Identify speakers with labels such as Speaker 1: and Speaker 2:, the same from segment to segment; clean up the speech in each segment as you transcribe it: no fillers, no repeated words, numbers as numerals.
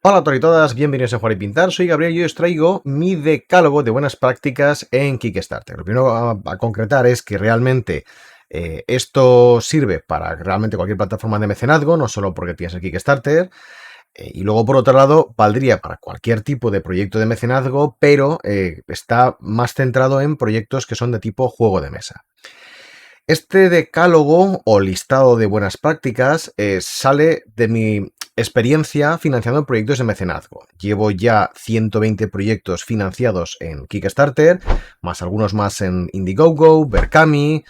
Speaker 1: Hola a todos y todas, bienvenidos a Jugar y Pintar, soy Gabriel y hoy os traigo mi decálogo de buenas prácticas en Kickstarter. Lo primero a concretar es que realmente esto sirve para realmente cualquier plataforma de mecenazgo, no solo porque tienes el Kickstarter, y luego por otro lado valdría para cualquier tipo de proyecto de mecenazgo, pero está más centrado en proyectos que son de tipo juego de mesa. Este decálogo o listado de buenas prácticas sale de mi experiencia financiando proyectos de mecenazgo. Llevo ya 120 proyectos financiados en Kickstarter, más algunos más en Indiegogo, Berkami,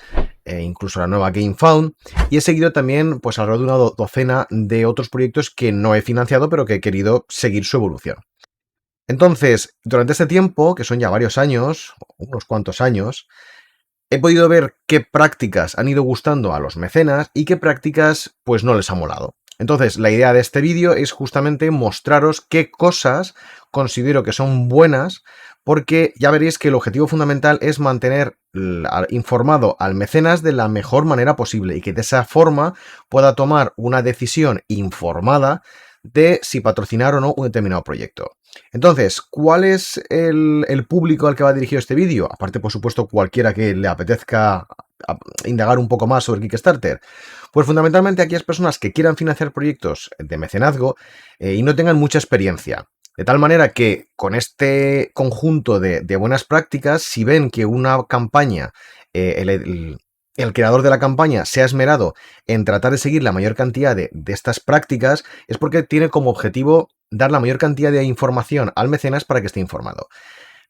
Speaker 1: incluso la nueva GameFound, y he seguido también pues alrededor de una docena de otros proyectos que no he financiado, pero que he querido seguir su evolución. Entonces, durante este tiempo, que son ya varios años, unos cuantos años, he podido ver qué prácticas han ido gustando a los mecenas y qué prácticas pues no les ha molado. Entonces, la idea de este vídeo es justamente mostraros qué cosas considero que son buenas, porque ya veréis que el objetivo fundamental es mantener informado al mecenas de la mejor manera posible y que de esa forma pueda tomar una decisión informada de si patrocinar o no un determinado proyecto. Entonces, ¿cuál es el público al que va dirigido este vídeo? Aparte, por supuesto, cualquiera que le apetezca indagar un poco más sobre Kickstarter. Pues fundamentalmente aquellas personas que quieran financiar proyectos de mecenazgo y no tengan mucha experiencia. De tal manera que con este conjunto de buenas prácticas, si ven que una campaña, el creador de la campaña se ha esmerado en tratar de seguir la mayor cantidad de estas prácticas, es porque tiene como objetivo dar la mayor cantidad de información al mecenas para que esté informado.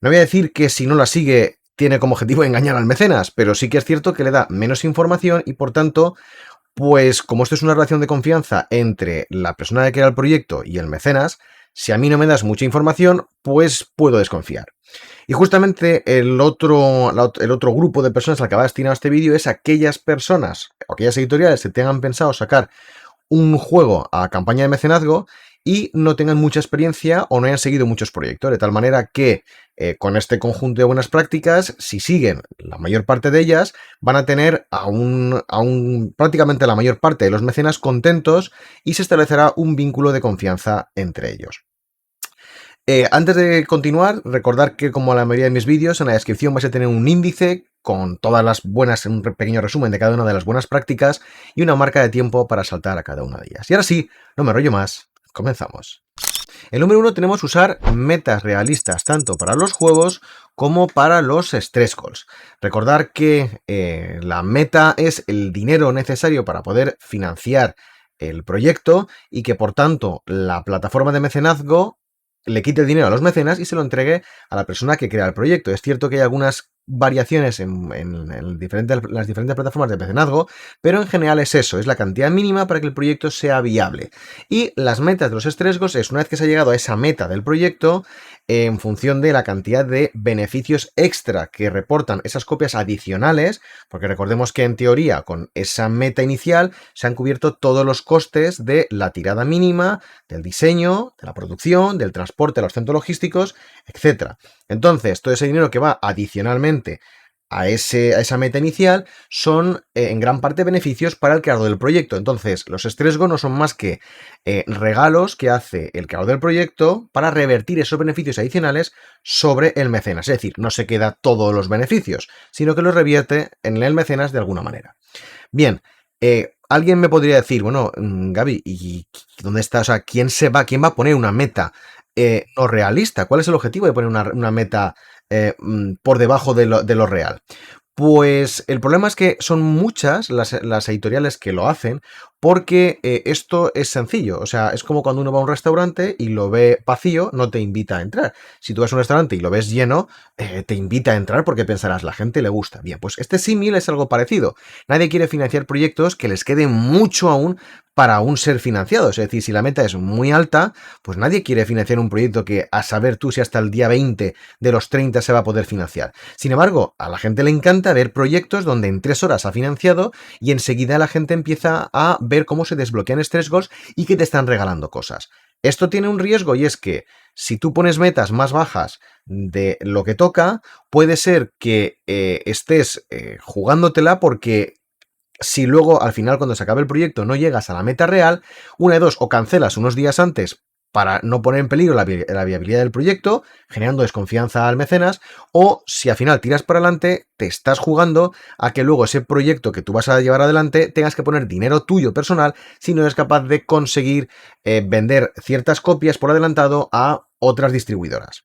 Speaker 1: No voy a decir que si no la sigue tiene como objetivo engañar al mecenas, pero sí que es cierto que le da menos información y por tanto, pues como esto es una relación de confianza entre la persona que crea el proyecto y el mecenas, si a mí no me das mucha información, pues puedo desconfiar. Y justamente el otro grupo de personas al que va destinado este vídeo es aquellas personas o aquellas editoriales que tengan pensado sacar un juego a campaña de mecenazgo y no tengan mucha experiencia o no hayan seguido muchos proyectos, de tal manera que con este conjunto de buenas prácticas, si siguen la mayor parte de ellas, van a tener prácticamente la mayor parte de los mecenas contentos y se establecerá un vínculo de confianza entre ellos. Antes de continuar, recordar que como la mayoría de mis vídeos, en la descripción vais a tener un índice con todas las buenas, un pequeño resumen de cada una de las buenas prácticas y una marca de tiempo para saltar a cada una de ellas. Y ahora sí, no me rollo más, comenzamos. El número 1 tenemos usar metas realistas tanto para los juegos como para los stretch goals. Recordar que la meta es el dinero necesario para poder financiar el proyecto y que por tanto la plataforma de mecenazgo le quite el dinero a los mecenas y se lo entregue a la persona que crea el proyecto. Es cierto que hay algunas variaciones en las diferentes plataformas de mecenazgo, pero en general es eso, es la cantidad mínima para que el proyecto sea viable. Y las metas de los stretch goals es una vez que se ha llegado a esa meta del proyecto, en función de la cantidad de beneficios extra que reportan esas copias adicionales, porque recordemos que en teoría con esa meta inicial se han cubierto todos los costes de la tirada mínima, del diseño, de la producción, del transporte a los centros logísticos, etc. Entonces, todo ese dinero que va adicionalmente a esa meta inicial son en gran parte beneficios para el creador del proyecto. Entonces, los stretch goals no son más que regalos que hace el creador del proyecto para revertir esos beneficios adicionales sobre el mecenas. Es decir, no se queda todos los beneficios, sino que los revierte en el mecenas de alguna manera. Bien, alguien me podría decir, bueno, Gaby, ¿y dónde está? O sea, ¿quién va a poner una meta no realista? ¿Cuál es el objetivo de poner una meta por debajo de lo real? Pues el problema es que son muchas las editoriales que lo hacen porque esto es sencillo. O sea, es como cuando uno va a un restaurante y lo ve vacío, no te invita a entrar. Si tú vas a un restaurante y lo ves lleno, te invita a entrar porque pensarás, la gente le gusta. Bien, pues este símil es algo parecido. Nadie quiere financiar proyectos que les quede mucho aún para aún ser financiados. Es decir, si la meta es muy alta, pues nadie quiere financiar un proyecto que a saber tú si hasta el día 20 de los 30 se va a poder financiar. Sin embargo, a la gente le encanta ver proyectos donde en 3 horas ha financiado y enseguida la gente empieza a ver cómo se desbloquean stretch goals y que te están regalando cosas. Esto tiene un riesgo y es que si tú pones metas más bajas de lo que toca, puede ser que estés jugándotela porque si luego al final cuando se acabe el proyecto no llegas a la meta real, una de dos, o cancelas unos días antes para no poner en peligro la viabilidad del proyecto, generando desconfianza al mecenas, o si al final tiras para adelante, te estás jugando a que luego ese proyecto que tú vas a llevar adelante tengas que poner dinero tuyo personal si no eres capaz de conseguir vender ciertas copias por adelantado a otras distribuidoras.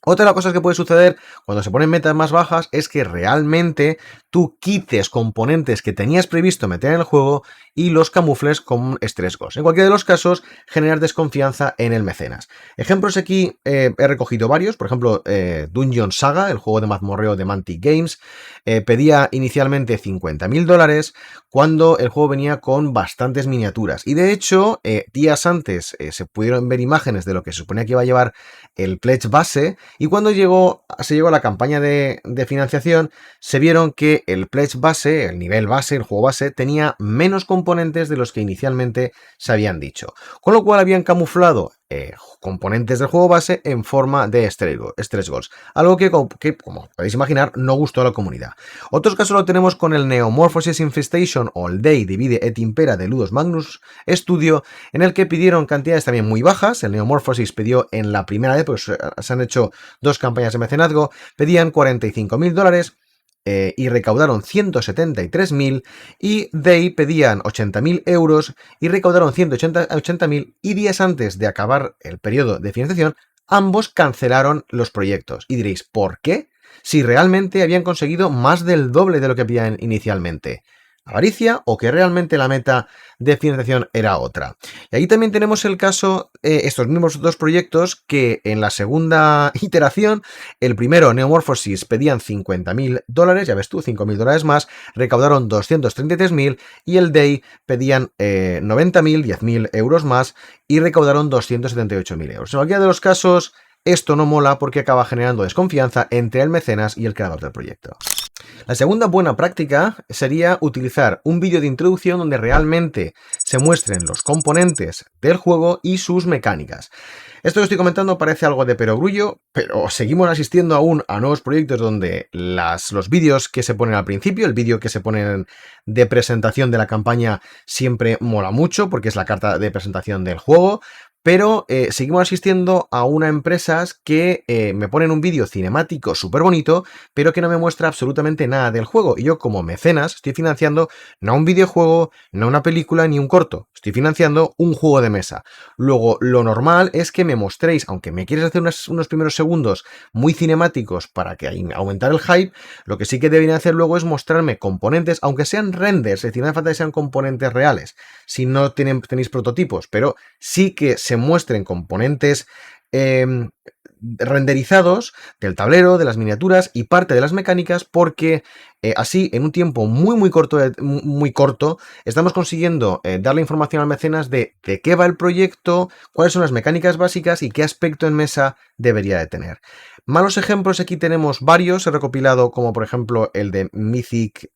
Speaker 1: Otra de las cosas que puede suceder cuando se ponen metas más bajas es que realmente tú quites componentes que tenías previsto meter en el juego y los camufles con stretch goals. En cualquiera de los casos, generar desconfianza en el mecenas. Ejemplos aquí he recogido varios. Por ejemplo, Dungeon Saga, el juego de mazmorreo de Mantic Games, pedía inicialmente $50.000 cuando el juego venía con bastantes miniaturas. Y de hecho, días antes se pudieron ver imágenes de lo que se suponía que iba a llevar el pledge base, y cuando se llegó a la campaña de financiación, se vieron que el pledge base, el nivel base, el juego base, tenía menos componentes de los que inicialmente se habían dicho. Con lo cual habían camuflado componentes del juego base en forma de stretch goals. Algo que, como podéis imaginar, no gustó a la comunidad. Otros casos lo tenemos con el Neomorphosis Infestation o el Day Divide et Impera de Ludus Magnus Studio, en el que pidieron cantidades también muy bajas. El Neomorphosis pidió en la primera vez, pues se han hecho 2 campañas de mecenazgo, pedían $45.000 y recaudaron 173.000, y Day pedían 80.000 euros y recaudaron 180.000, y días antes de acabar el periodo de financiación, ambos cancelaron los proyectos. Y diréis, ¿por qué? Si realmente habían conseguido más del doble de lo que pedían inicialmente. ¿Avaricia o que realmente la meta de financiación era otra? Y ahí también tenemos el caso, estos mismos 2 proyectos, que en la segunda iteración, el primero, Neomorphosis, pedían $50.000, ya ves tú, $5.000 más, recaudaron 233.000, y el Day pedían 90.000, 10.000 euros más, y recaudaron 278.000 euros. En cualquiera de los casos, esto no mola porque acaba generando desconfianza entre el mecenas y el creador del proyecto. La segunda buena práctica sería utilizar un vídeo de introducción donde realmente se muestren los componentes del juego y sus mecánicas. Esto que estoy comentando parece algo de perogrullo, pero seguimos asistiendo aún a nuevos proyectos donde los vídeos que se ponen al principio, el vídeo que se ponen de presentación de la campaña, siempre mola mucho porque es la carta de presentación del juego. Pero seguimos asistiendo a unas empresas que me ponen un vídeo cinemático súper bonito, pero que no me muestra absolutamente nada del juego. Y yo, como mecenas, estoy financiando no un videojuego, no una película, ni un corto. Estoy financiando un juego de mesa. Luego, lo normal es que me mostréis, aunque me quieres hacer unos primeros segundos muy cinemáticos para que aumentar el hype, lo que sí que deberían hacer luego es mostrarme componentes, aunque sean renders, es decir, no hace falta que sean componentes reales, si no tenéis prototipos, pero sí que se muestren componentes renderizados del tablero, de las miniaturas y parte de las mecánicas, porque así en un tiempo muy corto estamos consiguiendo darle información al mecenas de qué va el proyecto, cuáles son las mecánicas básicas y qué aspecto en mesa debería de tener. Malos ejemplos aquí tenemos varios, he recopilado, como por ejemplo el de Mythic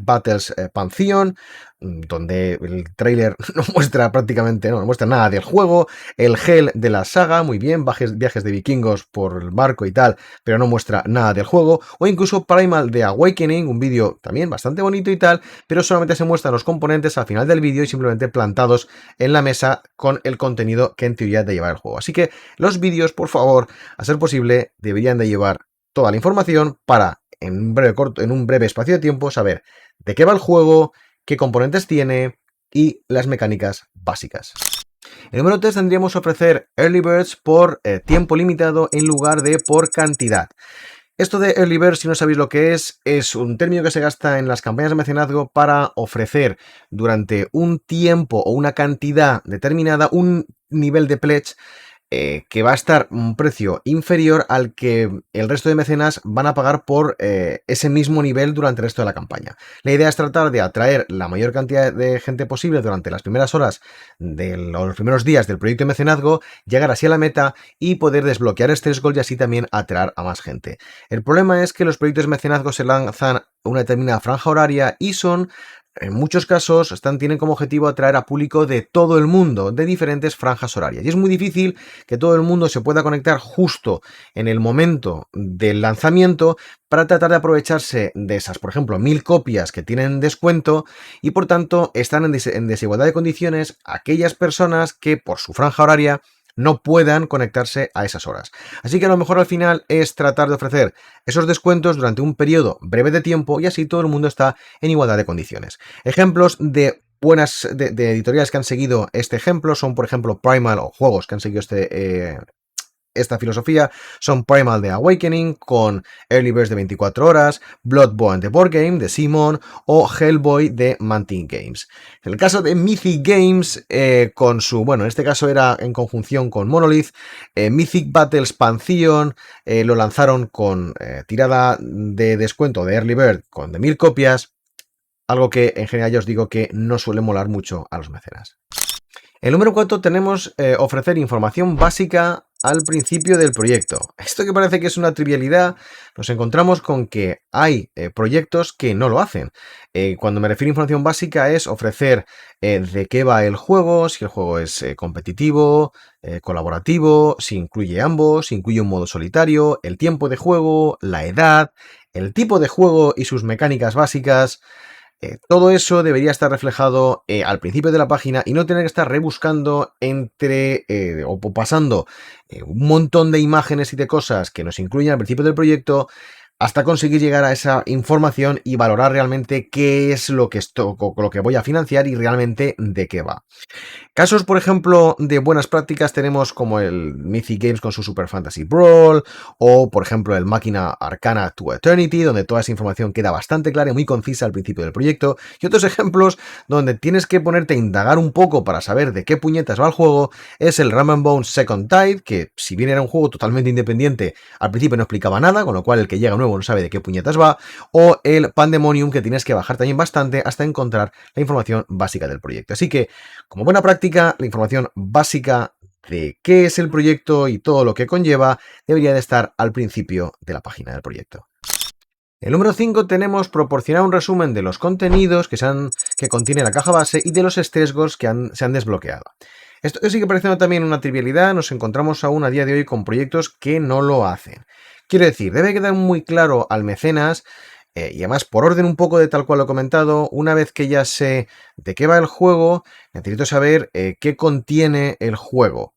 Speaker 1: Battles Pantheon, donde el tráiler no muestra no muestra nada del juego. El Hell de la saga, muy bien, viajes de vikingos por el barco y tal, pero no muestra nada del juego. O incluso Primal de Awakening, un vídeo también bastante bonito y tal, pero solamente se muestran los componentes al final del vídeo y simplemente plantados en la mesa con el contenido que en teoría de llevar el juego. Así que los vídeos, por favor, a ser posible, deberían de llevar toda la información para, en un breve espacio de tiempo, saber de qué va el juego, qué componentes tiene y las mecánicas básicas. En número 3 tendríamos que ofrecer Early Birds por tiempo limitado en lugar de por cantidad. Esto de Early Birds, si no sabéis lo que es un término que se gasta en las campañas de mecenazgo para ofrecer durante un tiempo o una cantidad determinada un nivel de pledge que va a estar un precio inferior al que el resto de mecenas van a pagar por ese mismo nivel durante el resto de la campaña. La idea es tratar de atraer la mayor cantidad de gente posible durante las primeras horas o los primeros días del proyecto de mecenazgo, llegar así a la meta y poder desbloquear stretch goals y así también atraer a más gente. El problema es que los proyectos de mecenazgo se lanzan a una determinada franja horaria y son en muchos casos tienen como objetivo atraer a público de todo el mundo, de diferentes franjas horarias. Y es muy difícil que todo el mundo se pueda conectar justo en el momento del lanzamiento para tratar de aprovecharse de esas, por ejemplo, 1000 copias que tienen descuento y por tanto están en desigualdad de condiciones aquellas personas que por su franja horaria no puedan conectarse a esas horas. Así que a lo mejor al final es tratar de ofrecer esos descuentos durante un periodo breve de tiempo y así todo el mundo está en igualdad de condiciones. Ejemplos de de editoriales que han seguido este ejemplo son, por ejemplo, Primal, o juegos que han seguido esta filosofía son Primal de Awakening con Early Birds de 24 horas, Bloodborne de Board Game de Simon o Hellboy de Mantic Games. En el caso de Mythic Games, con su, bueno, en este caso era en conjunción con Monolith, Mythic Battles Pantheon lo lanzaron con tirada de descuento de Early Bird con de 1000 copias, algo que en general ya os digo que no suele molar mucho a los mecenas. El número 4 tenemos ofrecer información básica al principio del proyecto. Esto que parece que es una trivialidad, nos encontramos con que hay proyectos que no lo hacen. Cuando me refiero a información básica es ofrecer de qué va el juego, si el juego es competitivo, colaborativo, si incluye ambos, si incluye un modo solitario, el tiempo de juego, la edad, el tipo de juego y sus mecánicas básicas. Todo eso debería estar reflejado al principio de la página y no tener que estar rebuscando o pasando un montón de imágenes y de cosas que nos incluyen al principio del proyecto hasta conseguir llegar a esa información y valorar realmente qué es lo que voy a financiar y realmente de qué va. Casos, por ejemplo, de buenas prácticas tenemos como el Mythic Games con su Super Fantasy Brawl o, por ejemplo, el Máquina Arcana to Eternity, donde toda esa información queda bastante clara y muy concisa al principio del proyecto, y otros ejemplos donde tienes que ponerte a indagar un poco para saber de qué puñetas va el juego, es el Ram & Bones Second Tide, que si bien era un juego totalmente independiente, al principio no explicaba nada, con lo cual el que llega nuevo no sabe de qué puñetas va, o el Pandemonium, que tienes que bajar también bastante hasta encontrar la información básica del proyecto. Así que, como buena práctica, la información básica de qué es el proyecto y todo lo que conlleva debería de estar al principio de la página del proyecto. El número 5 tenemos proporcionar un resumen de los contenidos que contiene la caja base y de los stretch goals que se han desbloqueado. Esto que sigue pareciendo también una trivialidad, nos encontramos aún a día de hoy con proyectos que no lo hacen. Quiero decir, debe quedar muy claro al mecenas y además, por orden un poco de tal cual lo he comentado, una vez que ya sé de qué va el juego, necesito saber qué contiene el juego.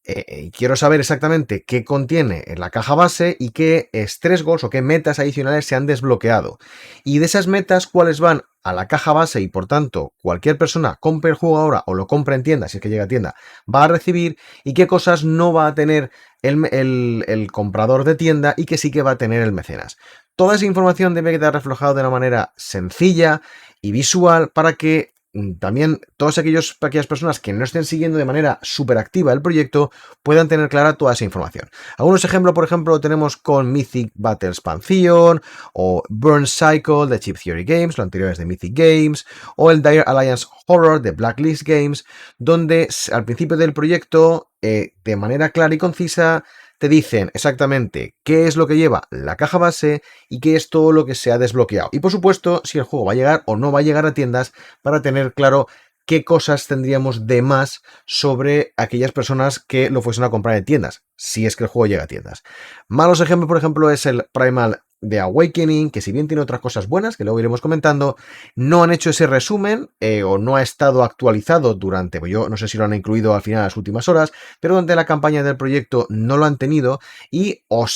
Speaker 1: Y quiero saber exactamente qué contiene en la caja base y qué stretch goals o qué metas adicionales se han desbloqueado. Y de esas metas, cuáles van a la caja base y por tanto cualquier persona compre el juego ahora o lo compre en tienda, si es que llega a tienda, va a recibir y qué cosas no va a tener el comprador de tienda y que sí que va a tener el mecenas. Toda esa información debe quedar reflejada de una manera sencilla y visual para que también todas aquellas personas que no estén siguiendo de manera súper activa el proyecto puedan tener clara toda esa información. Algunos ejemplos, por ejemplo, lo tenemos con Mythic Battles Pantheon o Burn Cycle de Chip Theory Games, lo anterior es de Mythic Games, o el Dire Alliance Horror de Blacklist Games, donde al principio del proyecto, de manera clara y concisa, te dicen exactamente qué es lo que lleva la caja base y qué es todo lo que se ha desbloqueado. Y por supuesto, si el juego va a llegar o no va a llegar a tiendas para tener claro qué cosas tendríamos de más sobre aquellas personas que lo fuesen a comprar en tiendas, si es que el juego llega a tiendas. Malos ejemplos, por ejemplo, es el Primal de Awakening, que si bien tiene otras cosas buenas, que luego iremos comentando, no han hecho ese resumen o no ha estado actualizado durante, pues yo no sé si lo han incluido al final de las últimas horas, pero durante la campaña del proyecto no lo han tenido y o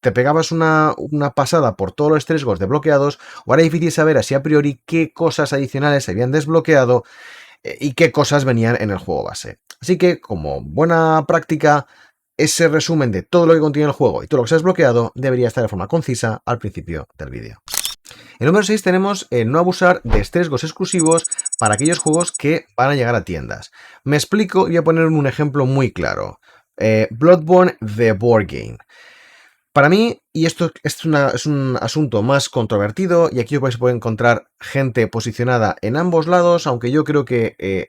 Speaker 1: te pegabas una pasada por todos los stretch goals desbloqueados, o era difícil saber así a priori qué cosas adicionales se habían desbloqueado y qué cosas venían en el juego base. Así que, como buena práctica, ese resumen de todo lo que contiene el juego y todo lo que se ha desbloqueado debería estar de forma concisa al principio del vídeo. En número 6 tenemos no abusar de stretch goals exclusivos para aquellos juegos que van a llegar a tiendas. Me explico y voy a poner un ejemplo muy claro. Bloodborne The Board Game. Para mí, y esto es un asunto más controvertido, y aquí os vais a poder encontrar gente posicionada en ambos lados, aunque yo creo que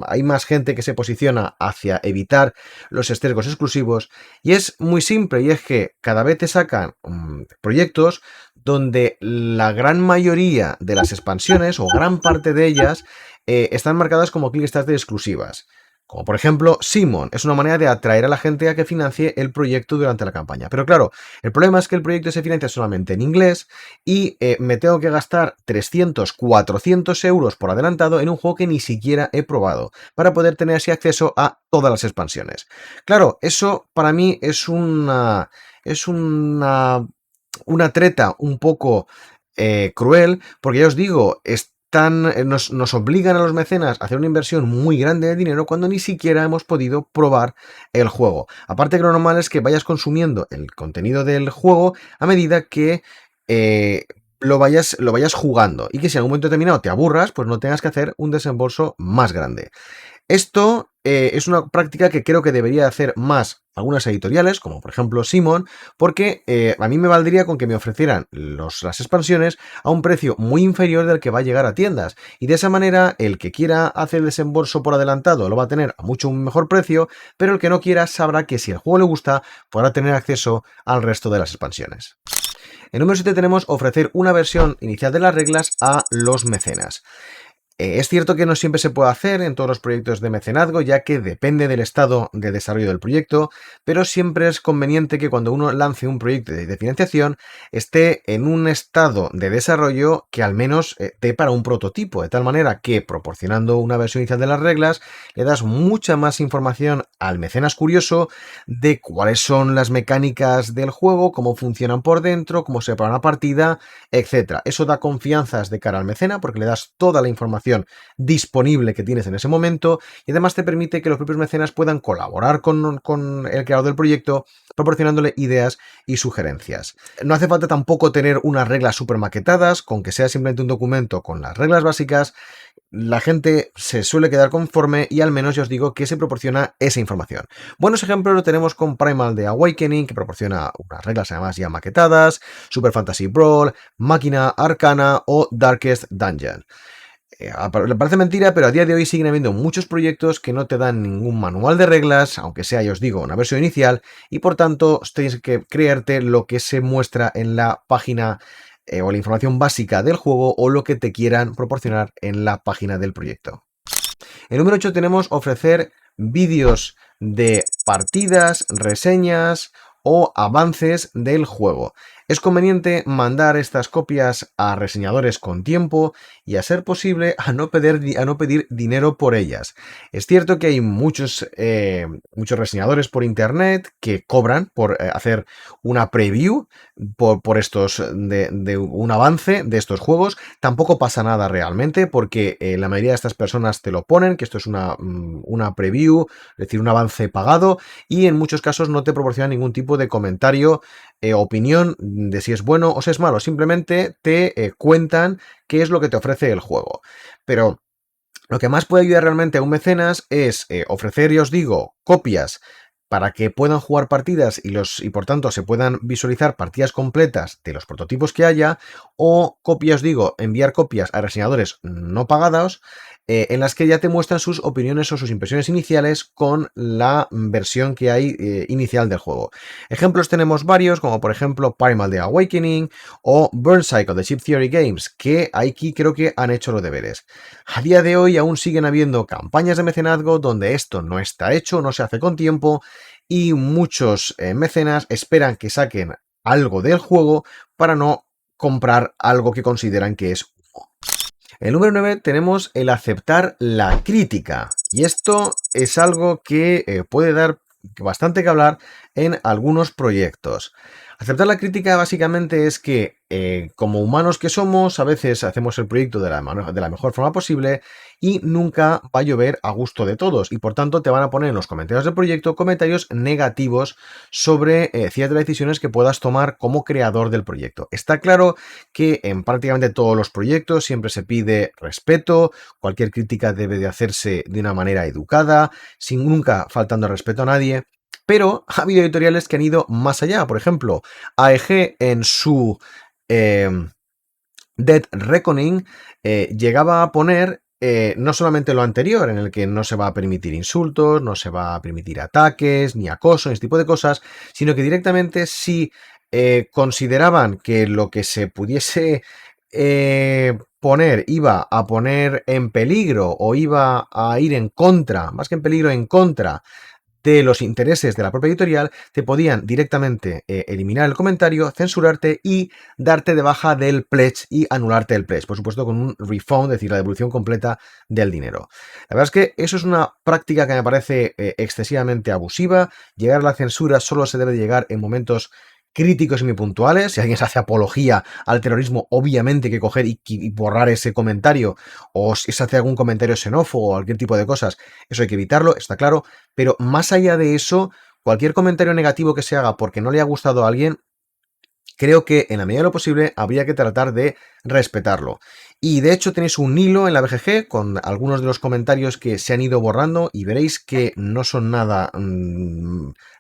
Speaker 1: hay más gente que se posiciona hacia evitar los estercos exclusivos, y es muy simple, y es que cada vez te sacan proyectos donde la gran mayoría de las expansiones, o gran parte de ellas, están marcadas como Kickstarter exclusivas. Como por ejemplo, Simon es una manera de atraer a la gente a que financie el proyecto durante la campaña. Pero claro, el problema es que el proyecto se financia solamente en inglés y me tengo que gastar 300, 400 euros por adelantado en un juego que ni siquiera he probado para poder tener así acceso a todas las expansiones. Claro, eso para mí es una treta un poco cruel, porque ya os digo, nos obligan a los mecenas a hacer una inversión muy grande de dinero cuando ni siquiera hemos podido probar el juego. Aparte que lo normal es que vayas consumiendo el contenido del juego a medida que lo vayas jugando y que si en algún momento determinado te aburras, pues no tengas que hacer un desembolso más grande. Esto es una práctica que creo que debería hacer más algunas editoriales, como por ejemplo Simon, porque a mí me valdría con que me ofrecieran las expansiones a un precio muy inferior del que va a llegar a tiendas. Y de esa manera, el que quiera hacer el desembolso por adelantado lo va a tener a mucho mejor precio, pero el que no quiera sabrá que si el juego le gusta, podrá tener acceso al resto de las expansiones. En número 7 tenemos ofrecer una versión inicial de las reglas a los mecenas. Es cierto que no siempre se puede hacer en todos los proyectos de mecenazgo, ya que depende del estado de desarrollo del proyecto, pero siempre es conveniente que cuando uno lance un proyecto de financiación esté en un estado de desarrollo que al menos dé para un prototipo, de tal manera que proporcionando una versión inicial de las reglas le das mucha más información al mecenas curioso de cuáles son las mecánicas del juego, cómo funcionan por dentro, cómo se prepara una partida, etc. Eso da confianzas de cara al mecena porque le das toda la información disponible que tienes en ese momento y además te permite que los propios mecenas puedan colaborar con el creador del proyecto proporcionándole ideas y sugerencias. No hace falta tampoco tener unas reglas súper maquetadas, con que sea simplemente un documento con las reglas básicas, la gente se suele quedar conforme y al menos ya os digo que se proporciona esa información. Buenos ejemplos lo tenemos con Primal de Awakening, que proporciona unas reglas además ya maquetadas, Super Fantasy Brawl, Máquina Arcana o Darkest Dungeon. Parece mentira, pero a día de hoy siguen habiendo muchos proyectos que no te dan ningún manual de reglas, aunque sea, ya os digo, una versión inicial, y por tanto tienes que creerte lo que se muestra en la página o la información básica del juego o lo que te quieran proporcionar en la página del proyecto. En número 8 tenemos ofrecer vídeos de partidas, reseñas o avances del juego. Es conveniente mandar estas copias a reseñadores con tiempo y, a ser posible, a no pedir dinero por ellas. Es cierto que hay muchos reseñadores por internet que cobran por hacer una preview por estos de un avance de estos juegos. Tampoco pasa nada realmente porque la mayoría de estas personas te lo ponen, que esto es una preview, es decir, un avance pagado, y en muchos casos no te proporcionan ningún tipo de comentario, opinión de si es bueno o si es malo, simplemente te cuentan qué es lo que te ofrece el juego. Pero lo que más puede ayudar realmente a un mecenas es ofrecer, ya os digo, copias para que puedan jugar partidas y por tanto se puedan visualizar partidas completas de los prototipos que haya, o copias, digo, enviar copias a reseñadores no pagados en las que ya te muestran sus opiniones o sus impresiones iniciales con la versión que hay inicial del juego. Ejemplos tenemos varios, como por ejemplo Primal de Awakening o Burn Cycle de Chip Theory Games, que aquí creo que han hecho los deberes. A día de hoy aún siguen habiendo campañas de mecenazgo donde esto no está hecho, no se hace con tiempo, y muchos mecenas esperan que saquen algo del juego para no comprar algo que consideran que es humo. En el número 9 tenemos el aceptar la crítica, y esto es algo que puede dar bastante que hablar en algunos proyectos. Aceptar la crítica básicamente es que como humanos que somos, a veces hacemos el proyecto de la mejor forma posible y nunca va a llover a gusto de todos, y por tanto te van a poner en los comentarios del proyecto comentarios negativos sobre ciertas decisiones que puedas tomar como creador del proyecto. Está claro que en prácticamente todos los proyectos siempre se pide respeto, cualquier crítica debe de hacerse de una manera educada, sin nunca faltando el respeto a nadie. Pero ha habido editoriales que han ido más allá. Por ejemplo, AEG en su Dead Reckoning llegaba a poner no solamente lo anterior, en el que no se va a permitir insultos, no se va a permitir ataques, ni acoso, ni ese tipo de cosas, sino que directamente si consideraban que lo que se pudiese poner iba a poner en peligro o iba a ir en contra, más que en peligro, en contra de los intereses de la propia editorial, te podían directamente eliminar el comentario, censurarte y darte de baja del pledge y anularte el pledge, por supuesto con un refund, es decir, la devolución completa del dinero. La verdad es que eso es una práctica que me parece excesivamente abusiva. Llegar a la censura solo se debe llegar en momentos críticos y muy puntuales. Si alguien se hace apología al terrorismo, obviamente hay que coger y borrar ese comentario, o si se hace algún comentario xenófobo o cualquier tipo de cosas, eso hay que evitarlo, está claro. Pero más allá de eso, cualquier comentario negativo que se haga porque no le ha gustado a alguien, creo que en la medida de lo posible habría que tratar de respetarlo. Y de hecho tenéis un hilo en la BGG con algunos de los comentarios que se han ido borrando y veréis que no son nada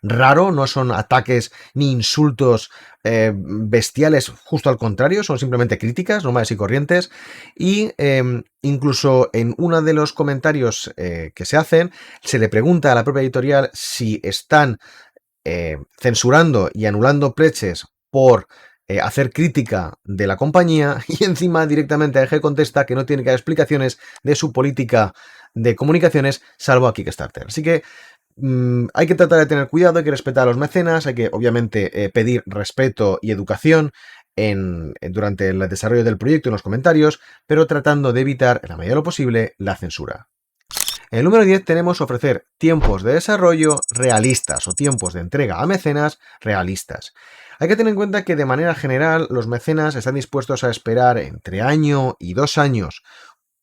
Speaker 1: raro, no son ataques ni insultos bestiales, justo al contrario, son simplemente críticas normales y corrientes. Y incluso en uno de los comentarios que se hacen, se le pregunta a la propia editorial si están censurando y anulando pledges por hacer crítica de la compañía, y encima directamente AEG contesta que no tiene que dar explicaciones de su política de comunicaciones salvo a Kickstarter. Así que hay que tratar de tener cuidado, hay que respetar a los mecenas, hay que obviamente pedir respeto y educación durante el desarrollo del proyecto en los comentarios, pero tratando de evitar en la medida de lo posible la censura. En el número 10 tenemos ofrecer tiempos de desarrollo realistas o tiempos de entrega a mecenas realistas. Hay que tener en cuenta que de manera general los mecenas están dispuestos a esperar entre año y 2 años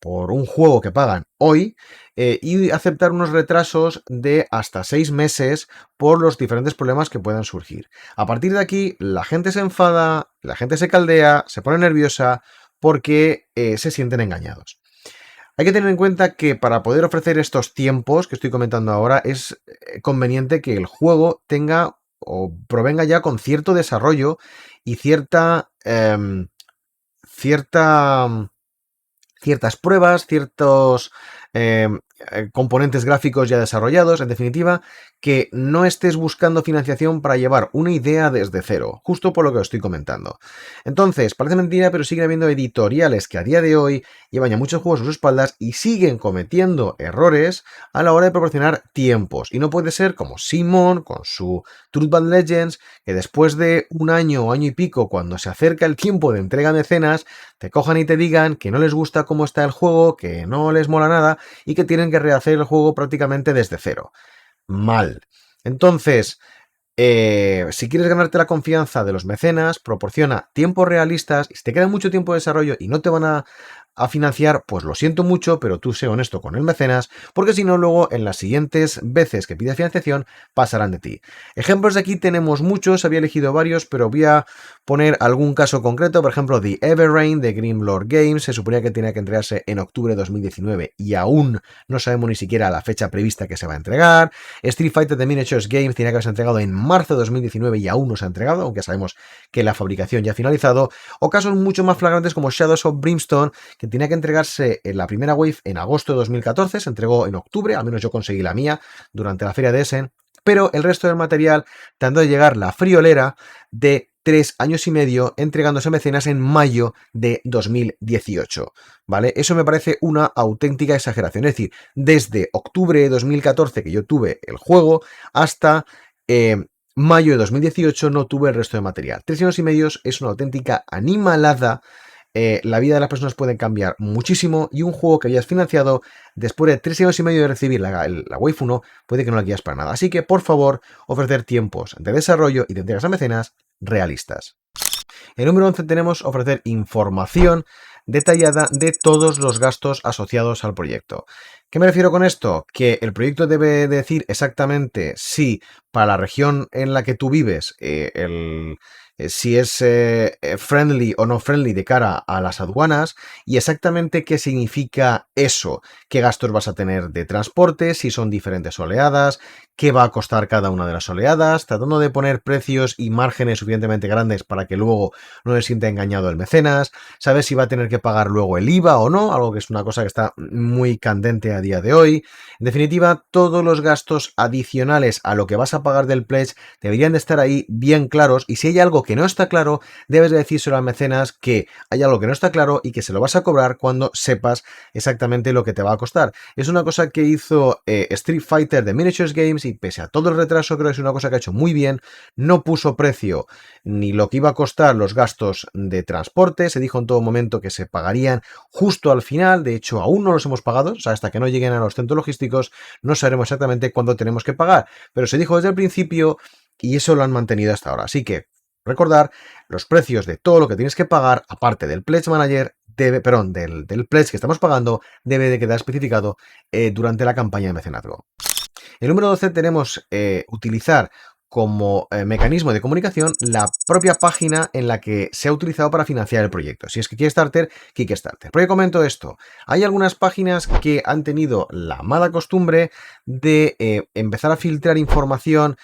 Speaker 1: por un juego que pagan hoy y aceptar unos retrasos de hasta 6 meses por los diferentes problemas que puedan surgir. A partir de aquí la gente se enfada, la gente se caldea, se pone nerviosa porque se sienten engañados. Hay que tener en cuenta que para poder ofrecer estos tiempos que estoy comentando ahora es conveniente que el juego tenga o provenga ya con cierto desarrollo y ciertas pruebas, ciertos componentes gráficos ya desarrollados, en definitiva, que no estés buscando financiación para llevar una idea desde cero, justo por lo que os estoy comentando. Entonces, parece mentira, pero siguen habiendo editoriales que a día de hoy llevan ya muchos juegos a sus espaldas y siguen cometiendo errores a la hora de proporcionar tiempos. Y no puede ser como Simon con su Truth Bad Legends, que después de un año o año y pico, cuando se acerca el tiempo de entrega de mecenas, te cojan y te digan que no les gusta cómo está el juego, que no les mola nada y que tienen que rehacer el juego prácticamente desde cero. Mal. Entonces, si quieres ganarte la confianza de los mecenas, proporciona tiempos realistas. Y si te queda mucho tiempo de desarrollo y no te van a financiar, pues lo siento mucho, pero tú sé honesto con el mecenas, porque si no, luego en las siguientes veces que pidas financiación pasarán de ti. Ejemplos de aquí tenemos muchos, había elegido varios, pero voy a poner algún caso concreto. Por ejemplo, The Everrain de Grimlord Games se suponía que tenía que entregarse en octubre de 2019 y aún no sabemos ni siquiera la fecha prevista que se va a entregar. Street Fighter de Miniatures Games tenía que haberse entregado en marzo de 2019 y aún no se ha entregado, aunque sabemos que la fabricación ya ha finalizado. O casos mucho más flagrantes como Shadows of Brimstone, que tenía que entregarse en la primera wave en agosto de 2014, se entregó en octubre, al menos yo conseguí la mía durante la feria de Essen, pero el resto del material tardó de llegar la friolera de 3 años y medio, entregándose a mecenas en mayo de 2018, ¿vale? Eso me parece una auténtica exageración, es decir, desde octubre de 2014 que yo tuve el juego hasta mayo de 2018 no tuve el resto de material. 3 años y medio es una auténtica animalada. La vida de las personas puede cambiar muchísimo y un juego que hayas financiado después de 3 años y medio de recibir la Wave 1 puede que no la quieras para nada. Así que, por favor, ofrecer tiempos de desarrollo y de entregas a mecenas realistas. En número 11 tenemos ofrecer información detallada de todos los gastos asociados al proyecto. ¿Qué me refiero con esto? Que el proyecto debe decir exactamente si para la región en la que tú vives si es friendly o no friendly de cara a las aduanas y exactamente qué significa eso, qué gastos vas a tener de transporte, si son diferentes oleadas, qué va a costar cada una de las oleadas, tratando de poner precios y márgenes suficientemente grandes para que luego no se sienta engañado el mecenas, sabes si va a tener que pagar luego el IVA o no, algo que es una cosa que está muy candente a día de hoy. En definitiva, todos los gastos adicionales a lo que vas a pagar del pledge deberían de estar ahí bien claros y si hay algo que no está claro, debes de decírselo al mecenas que hay algo que no está claro y que se lo vas a cobrar cuando sepas exactamente lo que te va a costar. Es una cosa que hizo Street Fighter de Miniatures Games y pese a todo el retraso creo que es una cosa que ha hecho muy bien. No puso precio ni lo que iba a costar los gastos de transporte, se dijo en todo momento que se pagarían justo al final, de hecho aún no los hemos pagado, o sea, hasta que no lleguen a los centros logísticos no sabremos exactamente cuándo tenemos que pagar, pero se dijo desde el principio y eso lo han mantenido hasta ahora, así que recordar los precios de todo lo que tienes que pagar, aparte del Pledge Manager, del Pledge que estamos pagando, debe de quedar especificado durante la campaña de mecenazgo. El número 12 tenemos utilizar como mecanismo de comunicación la propia página en la que se ha utilizado para financiar el proyecto. Si es que Kickstarter. ¿Por qué comento esto? Hay algunas páginas que han tenido la mala costumbre de empezar a filtrar información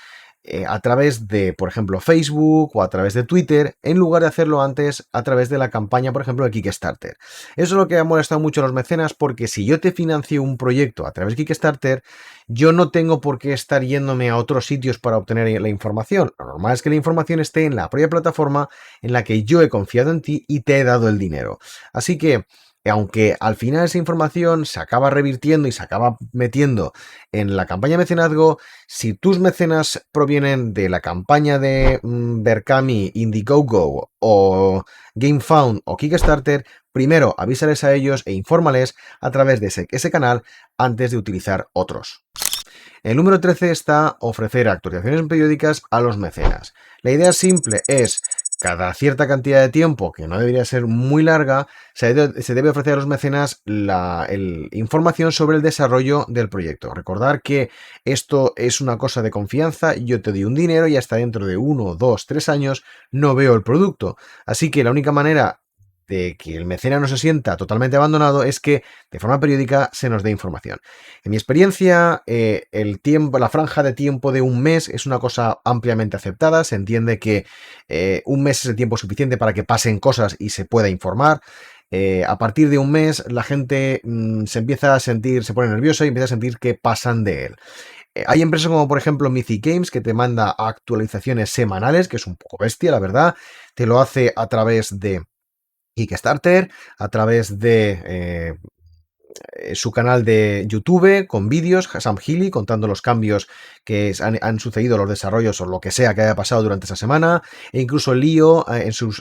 Speaker 1: a través de, por ejemplo, Facebook o a través de Twitter, en lugar de hacerlo antes a través de la campaña, por ejemplo, de Kickstarter. Eso es lo que ha molestado mucho a los mecenas, porque si yo te financio un proyecto a través de Kickstarter, yo no tengo por qué estar yéndome a otros sitios para obtener la información. Lo normal es que la información esté en la propia plataforma en la que yo he confiado en ti y te he dado el dinero. Así que aunque al final esa información se acaba revirtiendo y se acaba metiendo en la campaña de mecenazgo, si tus mecenas provienen de la campaña de Berkami, Indiegogo o GameFound o Kickstarter, primero avísales a ellos e infórmales a través de ese canal antes de utilizar otros. El número 13 está ofrecer actualizaciones periódicas a los mecenas. La idea simple es cada cierta cantidad de tiempo, que no debería ser muy larga, se debe ofrecer a los mecenas la información sobre el desarrollo del proyecto. Recordar que esto es una cosa de confianza, yo te doy un dinero y hasta dentro de 1, 2, 3 años no veo el producto. Así que la única manera de que el mecenas no se sienta totalmente abandonado es que de forma periódica se nos dé información. En mi experiencia, la franja de tiempo de un mes es una cosa ampliamente aceptada. Se entiende que un mes es el tiempo suficiente para que pasen cosas y se pueda informar. A partir de un mes la gente se empieza a sentir, se pone nerviosa y empieza a sentir que pasan de él. Hay empresas como por ejemplo Mythic Games que te manda actualizaciones semanales, que es un poco bestia, la verdad. Te lo hace a través de Kickstarter, a través de su canal de YouTube con vídeos, Sam Healy contando los cambios que han sucedido, los desarrollos o lo que sea que haya pasado durante esa semana, e incluso Leo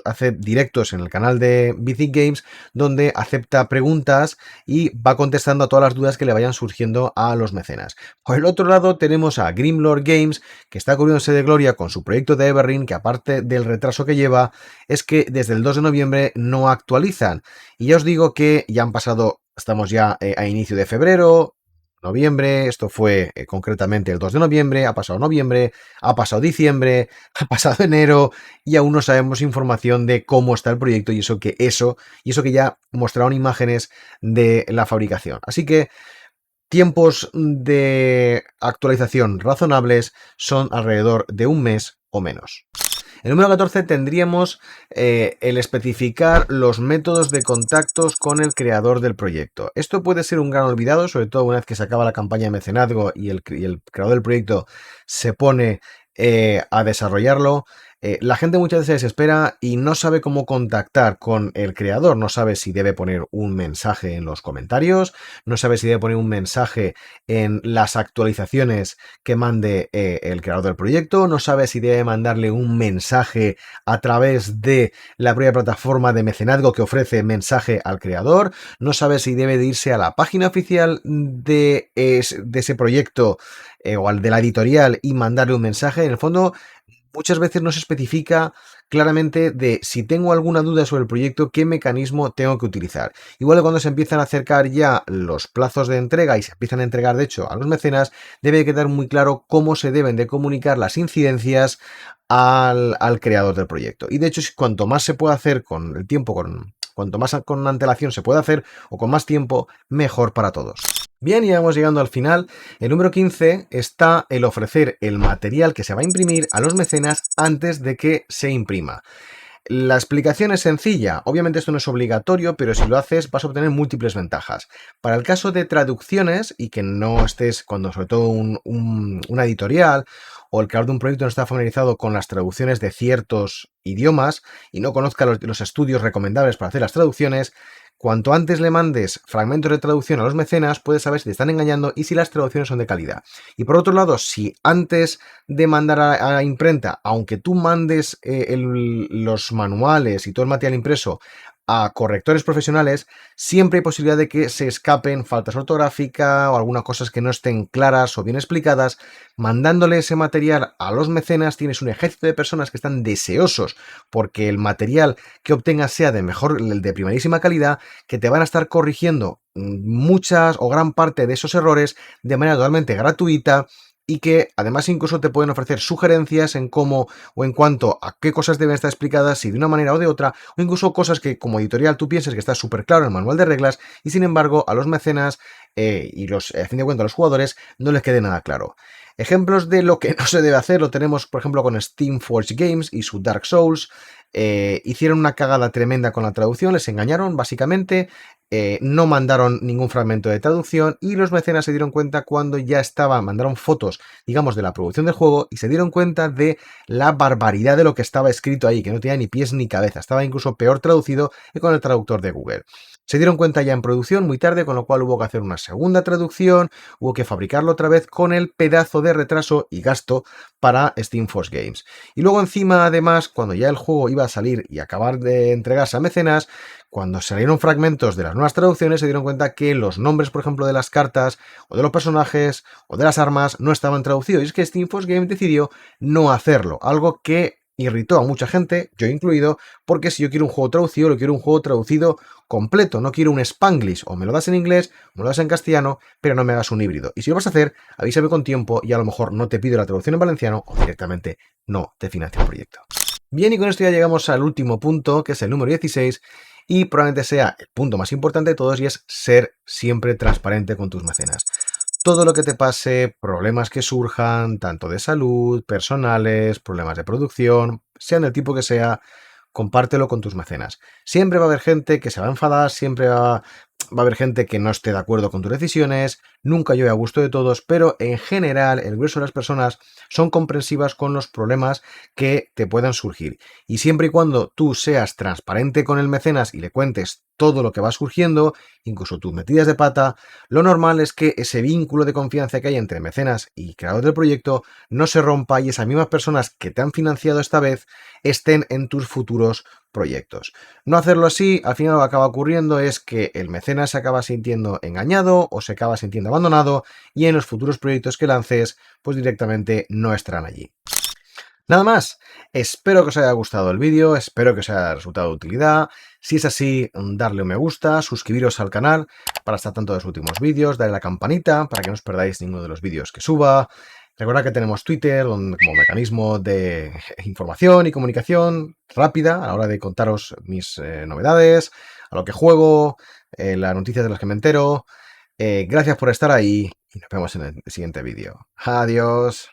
Speaker 1: hace directos en el canal de Mythic Games donde acepta preguntas y va contestando a todas las dudas que le vayan surgiendo a los mecenas. Por el otro lado tenemos a Grimlord Games, que está cubriéndose de gloria con su proyecto de Everring, que aparte del retraso que lleva es que desde el 2 de noviembre no actualizan, y ya os digo que ya han pasado. Estamos ya a inicio de febrero, noviembre, esto fue concretamente el 2 de noviembre, ha pasado noviembre, ha pasado diciembre, ha pasado enero y aún no sabemos información de cómo está el proyecto y eso que ya mostraron imágenes de la fabricación. Así que tiempos de actualización razonables son alrededor de un mes o menos. En el número 14 tendríamos el especificar los métodos de contactos con el creador del proyecto. Esto puede ser un gran olvidado, sobre todo una vez que se acaba la campaña de mecenazgo y el creador del proyecto se pone a desarrollarlo. La gente muchas veces se desespera y no sabe cómo contactar con el creador, no sabe si debe poner un mensaje en los comentarios, no sabe si debe poner un mensaje en las actualizaciones que mande el creador del proyecto, no sabe si debe mandarle un mensaje a través de la propia plataforma de mecenazgo que ofrece mensaje al creador, no sabe si debe de irse a la página oficial de ese proyecto o al de la editorial y mandarle un mensaje. En el fondo, muchas veces no se especifica claramente de si tengo alguna duda sobre el proyecto, qué mecanismo tengo que utilizar. Igual que cuando se empiezan a acercar ya los plazos de entrega y se empiezan a entregar, de hecho, a los mecenas, debe quedar muy claro cómo se deben de comunicar las incidencias al creador del proyecto. Y de hecho, cuanto más se puede hacer con el tiempo, cuanto más con antelación se puede hacer o con más tiempo, mejor para todos. Bien, ya vamos llegando al final. El número 15 está el ofrecer el material que se va a imprimir a los mecenas antes de que se imprima. La explicación es sencilla. Obviamente esto no es obligatorio, pero si lo haces vas a obtener múltiples ventajas. Para el caso de traducciones y que no estés, cuando sobre todo una editorial o el creador de un proyecto no está familiarizado con las traducciones de ciertos idiomas y no conozca los estudios recomendables para hacer las traducciones, cuanto antes le mandes fragmentos de traducción a los mecenas, puedes saber si te están engañando y si las traducciones son de calidad. Y por otro lado, si antes de mandar a la imprenta, aunque tú mandes los manuales y todo el material impreso a correctores profesionales, siempre hay posibilidad de que se escapen faltas ortográficas o algunas cosas que no estén claras o bien explicadas. Mandándole ese material a los mecenas, tienes un ejército de personas que están deseosos porque el material que obtengas sea de primerísima calidad, que te van a estar corrigiendo muchas o gran parte de esos errores de manera totalmente gratuita y que además incluso te pueden ofrecer sugerencias en cómo o en cuanto a qué cosas deben estar explicadas, si de una manera o de otra, o incluso cosas que como editorial tú pienses que está súper claro en el manual de reglas y sin embargo a los mecenas a fin de cuentas a los jugadores no les quede nada claro. Ejemplos de lo que no se debe hacer lo tenemos, por ejemplo, con Steam Forge Games y su Dark Souls. Hicieron una cagada tremenda con la traducción, les engañaron básicamente, no mandaron ningún fragmento de traducción y los mecenas se dieron cuenta cuando ya mandaron fotos, digamos, de la producción del juego y se dieron cuenta de la barbaridad de lo que estaba escrito ahí, que no tenía ni pies ni cabeza, estaba incluso peor traducido que con el traductor de Google. Se dieron cuenta ya en producción muy tarde, con lo cual hubo que hacer una segunda traducción, hubo que fabricarlo otra vez con el pedazo de retraso y gasto para Steam Force Games. Y luego encima, además, cuando ya el juego iba a salir y acabar de entregarse a mecenas, cuando salieron fragmentos de las nuevas traducciones, se dieron cuenta que los nombres, por ejemplo, de las cartas, o de los personajes, o de las armas, no estaban traducidos. Y es que Steam Force Games decidió no hacerlo, algo que irritó a mucha gente, yo incluido, porque si yo quiero un juego traducido, lo quiero un juego traducido completo, no quiero un Spanglish, o me lo das en inglés, o me lo das en castellano, pero no me hagas un híbrido. Y si lo vas a hacer, avísame con tiempo y a lo mejor no te pido la traducción en valenciano o directamente no te financio el proyecto. Bien, y con esto ya llegamos al último punto, que es el número 16, y probablemente sea el punto más importante de todos, y es ser siempre transparente con tus mecenas. Todo lo que te pase, problemas que surjan, tanto de salud, personales, problemas de producción, sean del tipo que sea, compártelo con tus mecenas. Siempre va a haber gente que se va a enfadar, siempre va a haber gente que no esté de acuerdo con tus decisiones, nunca llueve a gusto de todos, pero en general el grueso de las personas son comprensivas con los problemas que te puedan surgir. Y siempre y cuando tú seas transparente con el mecenas y le cuentes todo lo que va surgiendo, incluso tus metidas de pata, lo normal es que ese vínculo de confianza que hay entre mecenas y creador del proyecto no se rompa y esas mismas personas que te han financiado esta vez estén en tus futuros proyectos. No hacerlo así, al final lo que acaba ocurriendo es que el mecenas se acaba sintiendo engañado o se acaba sintiendo abandonado y en los futuros proyectos que lances, pues directamente no estarán allí. Nada más, espero que os haya gustado el vídeo, espero que os haya resultado de utilidad. Si es así, darle un me gusta, suscribiros al canal para estar tanto de los últimos vídeos, darle a la campanita para que no os perdáis ninguno de los vídeos que suba. Recordad que tenemos Twitter como mecanismo de información y comunicación rápida a la hora de contaros mis novedades, a lo que juego, las noticias de las que me entero. Gracias por estar ahí y nos vemos en el siguiente vídeo. Adiós.